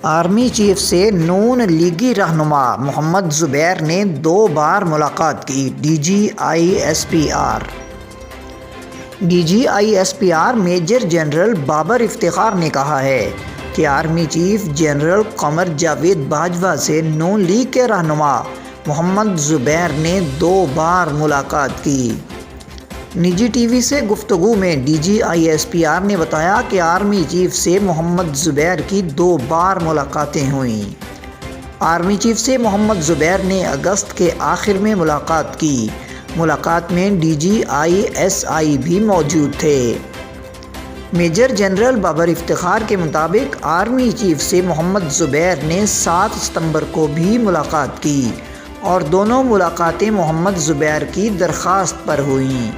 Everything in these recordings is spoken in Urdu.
آرمی چیف سے نون لیگی رہنما محمد زبیر نے 2 بار ملاقات کی۔ D G I S P R major general Babar Iftikhar نے کہا ہے کہ army chief general Qamar Javed Bajwa سے نون لیگ کے رہنما محمد زبیر نے 2 بار ملاقات کی۔ نجی ٹی وی سے گفتگو میں D G I S P R نے بتایا کہ آرمی چیف سے محمد زبیر کی 2 بار ملاقاتیں ہوئیں۔ آرمی چیف سے محمد زبیر نے اگست کے آخر میں ملاقات کی۔ ملاقات میں D G I S I بھی موجود تھے۔ میجر جنرل بابر افتخار کے مطابق آرمی چیف سے محمد زبیر نے 7 ستمبر کو بھی ملاقات کی اور دونوں ملاقاتیں محمد زبیر کی درخواست پر ہوئیں۔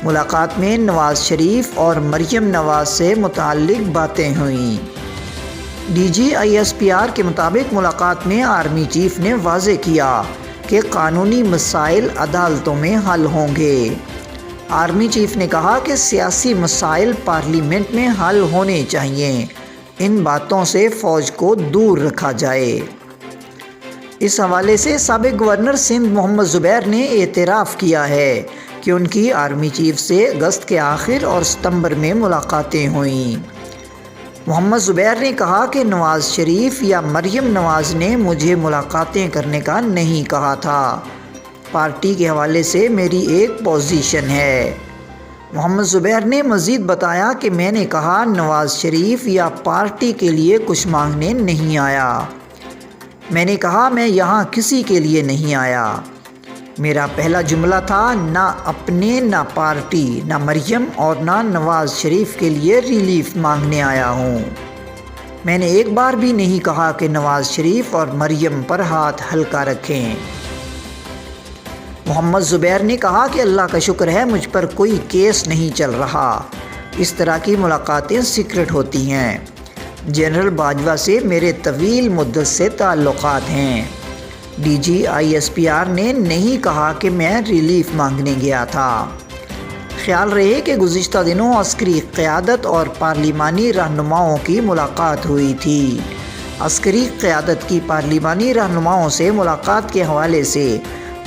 ملاقات میں نواز شریف اور مریم نواز سے متعلق باتیں ہوئیں۔ D G I S P R کے مطابق ملاقات میں آرمی چیف نے واضح کیا کہ قانونی مسائل عدالتوں میں حل ہوں گے۔ آرمی چیف نے کہا کہ سیاسی مسائل پارلیمنٹ میں حل ہونے چاہیے، ان باتوں سے فوج کو دور رکھا جائے۔ اس حوالے سے سابق گورنر سندھ محمد زبیر نے اعتراف کیا ہے کہ ان کی آرمی چیف سے اگست کے آخر اور ستمبر میں ملاقاتیں ہوئیں۔ محمد زبیر نے کہا کہ نواز شریف یا مریم نواز نے مجھے ملاقاتیں کرنے کا نہیں کہا تھا، پارٹی کے حوالے سے میری ایک پوزیشن ہے۔ محمد زبیر نے مزید بتایا کہ میں نے کہا نواز شریف یا پارٹی کے لیے کچھ مانگنے نہیں آیا، میں نے کہا میں یہاں کسی کے لیے نہیں آیا۔ میرا پہلا جملہ تھا نہ اپنے، نہ پارٹی، نہ مریم اور نہ نواز شریف کے لیے ریلیف مانگنے آیا ہوں۔ میں نے ایک بار بھی نہیں کہا کہ نواز شریف اور مریم پر ہاتھ ہلکا رکھیں۔ محمد زبیر نے کہا کہ اللہ کا شکر ہے مجھ پر کوئی کیس نہیں چل رہا، اس طرح کی ملاقاتیں سیکرٹ ہوتی ہیں۔ جنرل باجوہ سے میرے طویل مدت سے تعلقات ہیں۔ D G I S P R نے نہیں کہا کہ میں ریلیف مانگنے گیا تھا۔ خیال رہے کہ گزشتہ دنوں عسکری قیادت اور پارلیمانی رہنماؤں کی ملاقات ہوئی تھی۔ عسکری قیادت کی پارلیمانی رہنماؤں سے ملاقات کے حوالے سے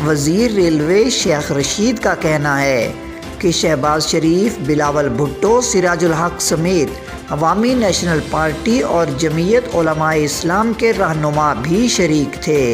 وزیر ریلوے شیخ رشید کا کہنا ہے کہ شہباز شریف، بلاول بھٹو، سراج الحق سمیت عوامی نیشنل پارٹی اور جمعیت علماء اسلام کے رہنما بھی شریک تھے۔